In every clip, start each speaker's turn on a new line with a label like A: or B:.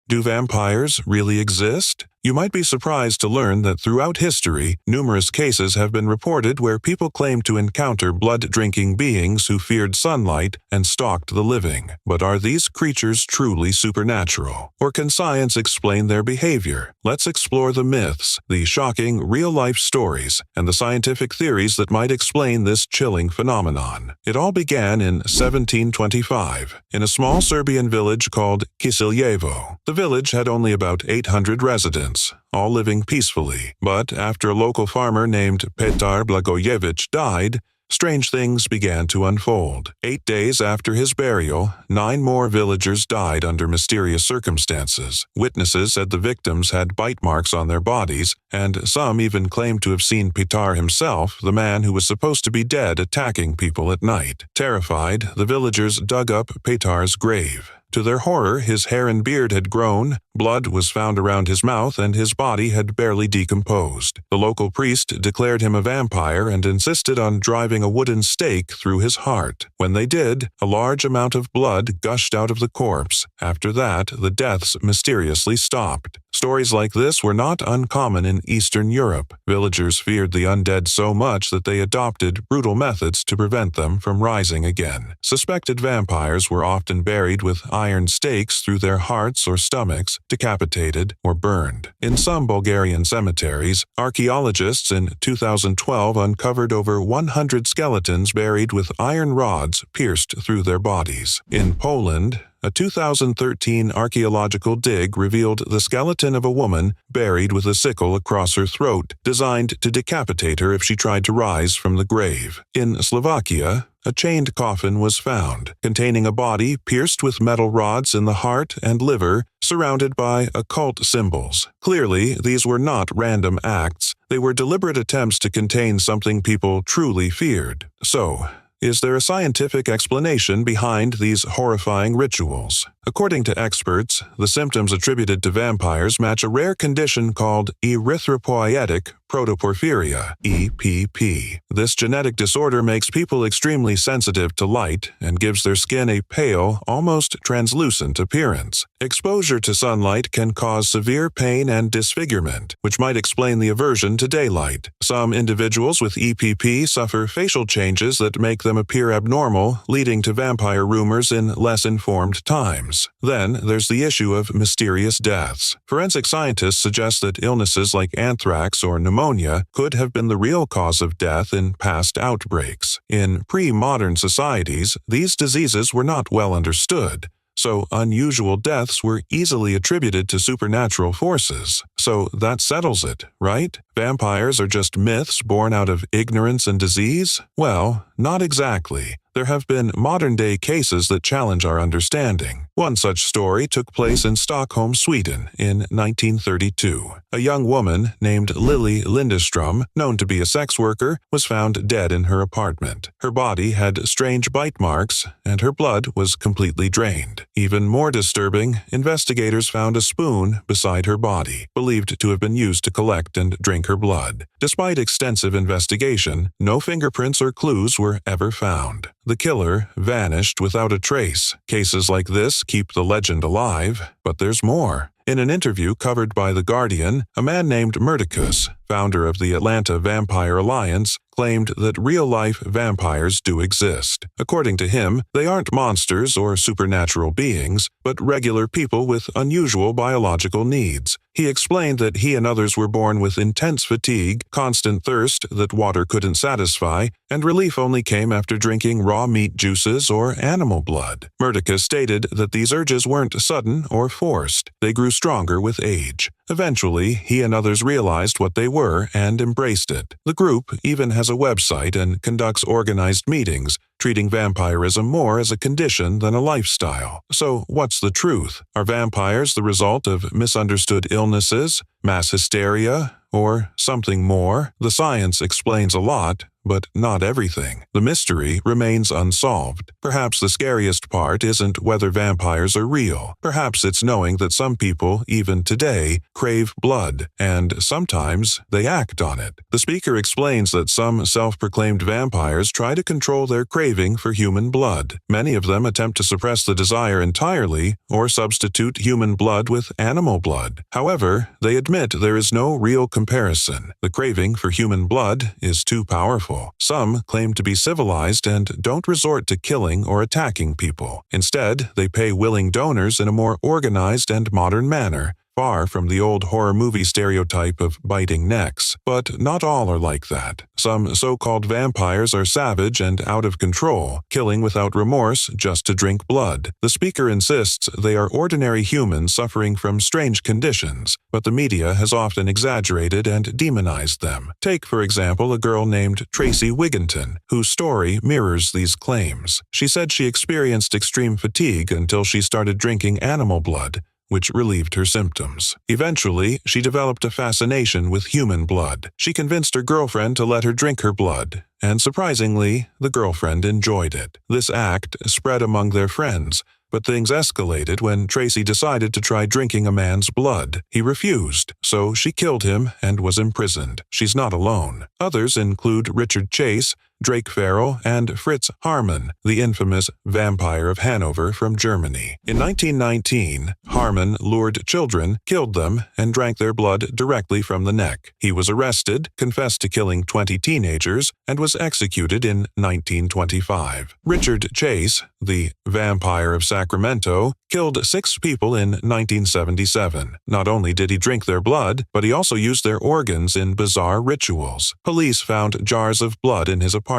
A: Do vampires really exist? You might be surprised to learn that throughout history, numerous cases have been reported where people claimed to encounter blood-drinking beings who feared sunlight and stalked the living. But are these creatures truly supernatural? Or can science explain their behavior? Let's explore the myths, the shocking, real-life stories, and the scientific theories that might explain this chilling phenomenon. It all began in 1725, in a small Serbian village called Kisiljevo. The village had only about 800 residents, all living peacefully. But after a local farmer named Petar Blagojevic died, strange things began to unfold. 8 days after his burial, 9 more villagers died under mysterious circumstances. Witnesses said the victims had bite marks on their bodies, and some even claimed to have seen Petar himself, the man who was supposed to be dead, attacking people at night. Terrified, the villagers dug up Petar's grave. To their horror, his hair and beard had grown, blood was found around his mouth, and his body had barely decomposed. The local priest declared him a vampire and insisted on driving a wooden stake through his heart. When they did, a large amount of blood gushed out of the corpse. After that, the deaths mysteriously stopped. Stories like this were not uncommon in Eastern Europe. Villagers feared the undead so much that they adopted brutal methods to prevent them from rising again. Suspected vampires were often buried with iron stakes through their hearts or stomachs, decapitated or burned. In some Bulgarian cemeteries, archaeologists in 2012 uncovered over 100 skeletons buried with iron rods pierced through their bodies. In Poland, a 2013 archaeological dig revealed the skeleton of a woman buried with a sickle across her throat, designed to decapitate her if she tried to rise from the grave. In Slovakia, a chained coffin was found, containing a body pierced with metal rods in the heart and liver, surrounded by occult symbols. Clearly, these were not random acts. They were deliberate attempts to contain something people truly feared. So, is there a scientific explanation behind these horrifying rituals? According to experts, the symptoms attributed to vampires match a rare condition called erythropoietic protoporphyria, EPP. This genetic disorder makes people extremely sensitive to light and gives their skin a pale, almost translucent appearance. Exposure to sunlight can cause severe pain and disfigurement, which might explain the aversion to daylight. Some individuals with EPP suffer facial changes that make them appear abnormal, leading to vampire rumors in less informed times. Then, there's the issue of mysterious deaths. Forensic scientists suggest that illnesses like anthrax or pneumonia could have been the real cause of death in past outbreaks. In pre-modern societies, these diseases were not well understood, so unusual deaths were easily attributed to supernatural forces. So that settles it, right? Vampires are just myths born out of ignorance and disease? Well, not exactly. There have been modern-day cases that challenge our understanding. One such story took place in Stockholm, Sweden, in 1932. A young woman named Lily Lindström, known to be a sex worker, was found dead in her apartment. Her body had strange bite marks, and her blood was completely drained. Even more disturbing, investigators found a spoon beside her body, believed to have been used to collect and drink her blood. Despite extensive investigation, no fingerprints or clues were ever found. The killer vanished without a trace. Cases like this keep the legend alive, but there's more. In an interview covered by The Guardian, a man named Murticus, founder of the Atlanta Vampire Alliance, claimed that real-life vampires do exist. According to him, they aren't monsters or supernatural beings, but regular people with unusual biological needs. He explained that he and others were born with intense fatigue, constant thirst that water couldn't satisfy, and relief only came after drinking raw meat juices or animal blood. Murticus stated that these urges weren't sudden or forced. They grew stronger with age. Eventually, he and others realized what they were and embraced it. The group even has a website and conducts organized meetings, treating vampirism more as a condition than a lifestyle. So, what's the truth? Are vampires the result of misunderstood illnesses, mass hysteria, or something more? The science explains a lot, but not everything. The mystery remains unsolved. Perhaps the scariest part isn't whether vampires are real. Perhaps it's knowing that some people, even today, crave blood, and sometimes they act on it. The speaker explains that some self-proclaimed vampires try to control their craving for human blood. Many of them attempt to suppress the desire entirely or substitute human blood with animal blood. However, they admit there is no real comparison. The craving for human blood is too powerful. Some claim to be civilized and don't resort to killing or attacking people. Instead, they pay willing donors in a more organized and modern manner, far from the old horror movie stereotype of biting necks. But not all are like that. Some so-called vampires are savage and out of control, killing without remorse just to drink blood. The speaker insists they are ordinary humans suffering from strange conditions, but the media has often exaggerated and demonized them. Take, for example, a girl named Tracy Wigginton, whose story mirrors these claims. She said she experienced extreme fatigue until she started drinking animal blood, which relieved her symptoms. Eventually, she developed a fascination with human blood. She convinced her girlfriend to let her drink her blood, and surprisingly, the girlfriend enjoyed it. This act spread among their friends, but things escalated when Tracy decided to try drinking a man's blood. He refused, so she killed him and was imprisoned. She's not alone. Others include Richard Chase, Drake Farrell, and Fritz Haarmann, the infamous vampire of Hanover from Germany. In 1919, Haarmann lured children, killed them, and drank their blood directly from the neck. He was arrested, confessed to killing 20 teenagers, and was executed in 1925. Richard Chase, the vampire of Sacramento, killed 6 people in 1977. Not only did he drink their blood, but he also used their organs in bizarre rituals. Police found jars of blood in his apartment.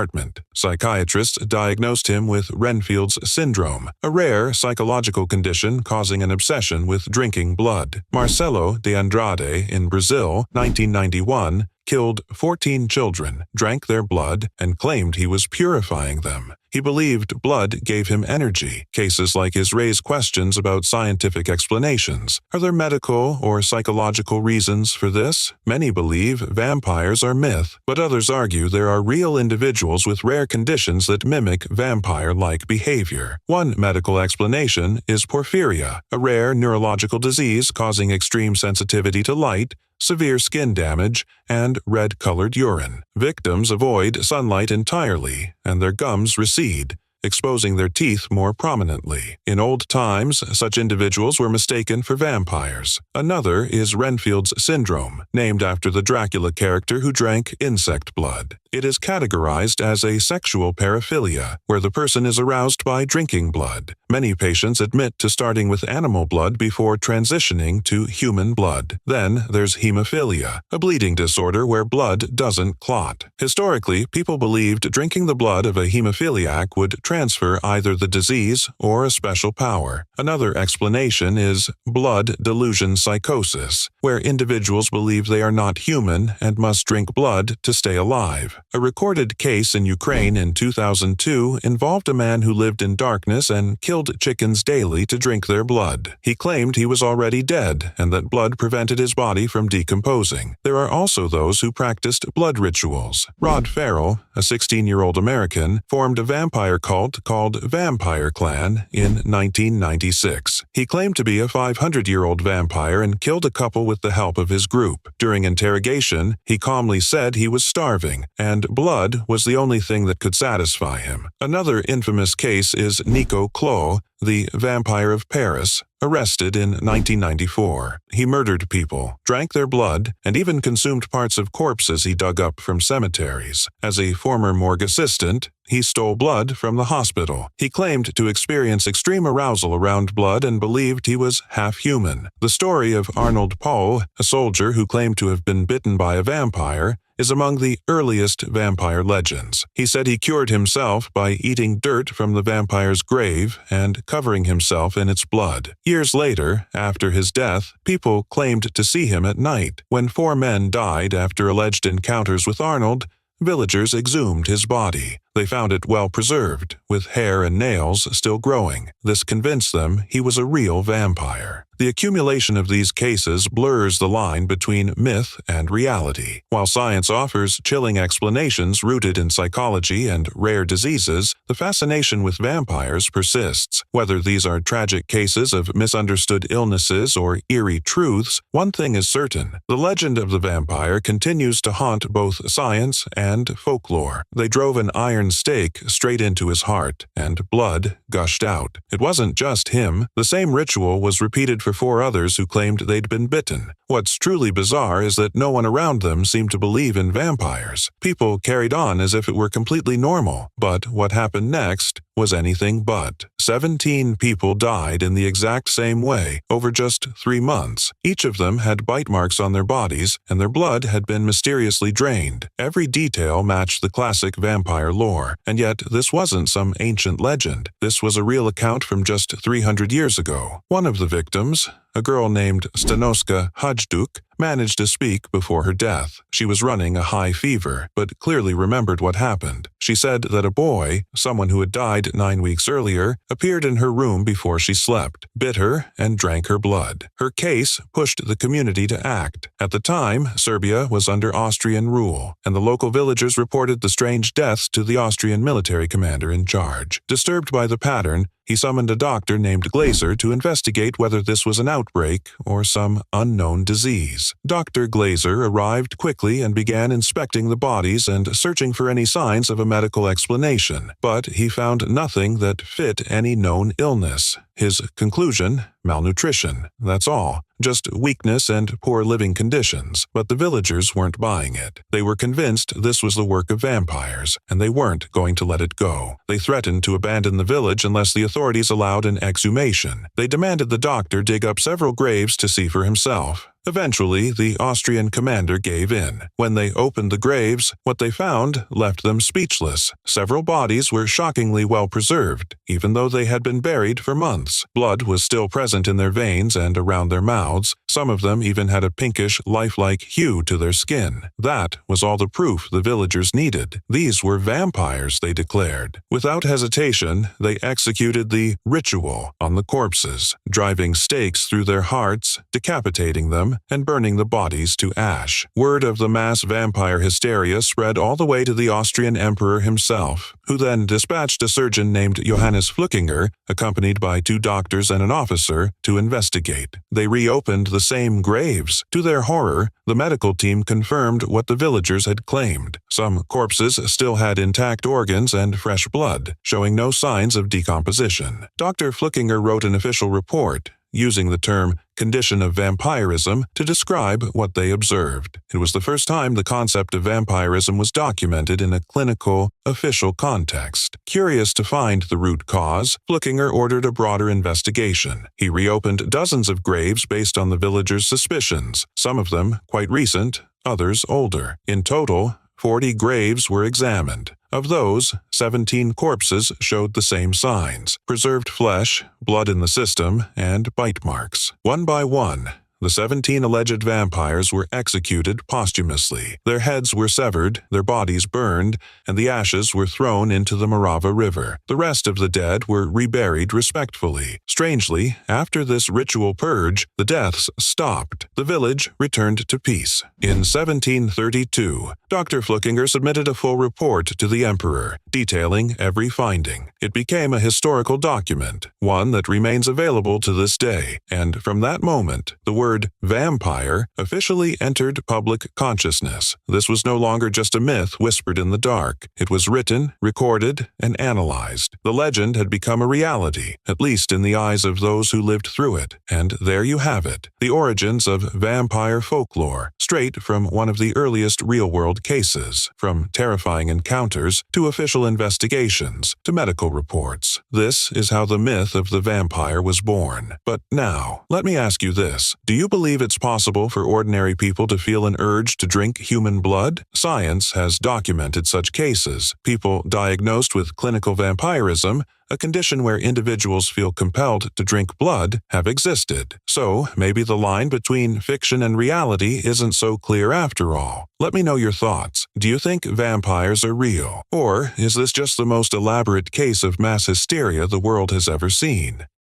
A: Psychiatrists diagnosed him with Renfield's syndrome, a rare psychological condition causing an obsession with drinking blood. Marcelo de Andrade in Brazil, 1991, killed 14 children, drank their blood, and claimed he was purifying them. He believed blood gave him energy. Cases like his raise questions about scientific explanations. Are there medical or psychological reasons for this? Many believe vampires are myth, but others argue there are real individuals with rare conditions that mimic vampire-like behavior. One medical explanation is porphyria, a rare neurological disease causing extreme sensitivity to light, severe skin damage, and red-colored urine. Victims avoid sunlight entirely, and their gums recede, exposing their teeth more prominently. In old times, such individuals were mistaken for vampires. Another is Renfield's syndrome, named after the Dracula character who drank insect blood. It is categorized as a sexual paraphilia, where the person is aroused by drinking blood. Many patients admit to starting with animal blood before transitioning to human blood. Then there's hemophilia, a bleeding disorder where blood doesn't clot. Historically, people believed drinking the blood of a hemophiliac would transfer either the disease or a special power. Another explanation is blood delusion psychosis, where individuals believe they are not human and must drink blood to stay alive. A recorded case in Ukraine in 2002 involved a man who lived in darkness and killed chickens daily to drink their blood. He claimed he was already dead and that blood prevented his body from decomposing. There are also those who practiced blood rituals. Rod Farrell, a 16-year-old American, formed a vampire cult called Vampire Clan in 1996. He claimed to be a 500-year-old vampire and killed a couple with the help of his group. During interrogation, he calmly said he was starving, and blood was the only thing that could satisfy him. Another infamous case is Nico Claux, the vampire of Paris, arrested in 1994. He murdered people, drank their blood, and even consumed parts of corpses he dug up from cemeteries. As a former morgue assistant, he stole blood from the hospital. He claimed to experience extreme arousal around blood and believed he was half human. The story of Arnold Poe, a soldier who claimed to have been bitten by a vampire, is among the earliest vampire legends. He said he cured himself by eating dirt from the vampire's grave and covering himself in its blood. Years later, after his death, people claimed to see him at night. When 4 men died after alleged encounters with Arnold, villagers exhumed his body. They found it well preserved, with hair and nails still growing. This convinced them he was a real vampire. The accumulation of these cases blurs the line between myth and reality. While science offers chilling explanations rooted in psychology and rare diseases, the fascination with vampires persists. Whether these are tragic cases of misunderstood illnesses or eerie truths, one thing is certain: the legend of the vampire continues to haunt both science and folklore. They drove an iron stake straight into his heart, and blood gushed out. It wasn't just him. The same ritual was repeated for 4 others who claimed they'd been bitten. What's truly bizarre is that no one around them seemed to believe in vampires. People carried on as if it were completely normal. But what happened next was anything but. 17 people died in the exact same way over just 3 months. Each of them had bite marks on their bodies, and their blood had been mysteriously drained. Every detail matched the classic vampire lore, and yet this wasn't some ancient legend. This was a real account from just 300 years ago. One of the victims, a girl named Stanoska Hajduk, managed to speak before her death. She was running a high fever, but clearly remembered what happened. She said that a boy, someone who had died 9 weeks earlier, appeared in her room before she slept, bit her, and drank her blood. Her case pushed the community to act. At the time, Serbia was under Austrian rule, and the local villagers reported the strange deaths to the Austrian military commander in charge. Disturbed by the pattern, he summoned a doctor named Glaser to investigate whether this was an outbreak or some unknown disease. Dr. Glaser arrived quickly and began inspecting the bodies and searching for any signs of a medical explanation, but he found nothing that fit any known illness. His conclusion: malnutrition. That's all. Just weakness and poor living conditions. But the villagers weren't buying it. They were convinced this was the work of vampires, and they weren't going to let it go. They threatened to abandon the village unless the authorities allowed an exhumation. They demanded the doctor dig up several graves to see for himself. Eventually, the Austrian commander gave in. When they opened the graves, what they found left them speechless. Several bodies were shockingly well preserved, even though they had been buried for months. Blood was still present in their veins and around their mouths. Some of them even had a pinkish, lifelike hue to their skin. That was all the proof the villagers needed. These were vampires, they declared. Without hesitation, they executed the ritual on the corpses, driving stakes through their hearts, decapitating them, and burning the bodies to ash. Word of the mass vampire hysteria spread all the way to the Austrian emperor himself, who then dispatched a surgeon named Johannes Flückinger, accompanied by 2 doctors and an officer, to investigate. They reopened the same graves. To their horror, the medical team confirmed what the villagers had claimed. Some corpses still had intact organs and fresh blood, showing no signs of decomposition. Dr. Flückinger wrote an official report, using the term condition of vampirism to describe what they observed. It was the first time the concept of vampirism was documented in a clinical, official context. Curious to find the root cause, Flückinger ordered a broader investigation. He reopened dozens of graves based on the villagers' suspicions, some of them quite recent, others older. In total, 40 graves were examined. Of those, 17 corpses showed the same signs: preserved flesh, blood in the system, and bite marks. One by one, the 17 alleged vampires were executed posthumously. Their heads were severed, their bodies burned, and the ashes were thrown into the Morava River. The rest of the dead were reburied respectfully. Strangely, after this ritual purge, the deaths stopped. The village returned to peace. In 1732, Dr. Flückinger submitted a full report to the emperor, detailing every finding. It became a historical document, one that remains available to this day, and from that moment, the word vampire officially entered public consciousness. This was no longer just a myth whispered in the dark. It was written, recorded, and analyzed. The legend had become a reality, at least in the eyes of those who lived through it. And there you have it, the origins of vampire folklore, straight from one of the earliest real-world cases, from terrifying encounters to official investigations to medical reports. This is how the myth of the vampire was born. But now, let me ask you this. Do you believe it's possible for ordinary people to feel an urge to drink human blood? Science has documented such cases. People diagnosed with clinical vampirism, a condition where individuals feel compelled to drink blood, have existed. So, maybe the line between fiction and reality isn't so clear after all. Let me know your thoughts. Do you think vampires are real? Or is this just the most elaborate case of mass hysteria the world has ever seen?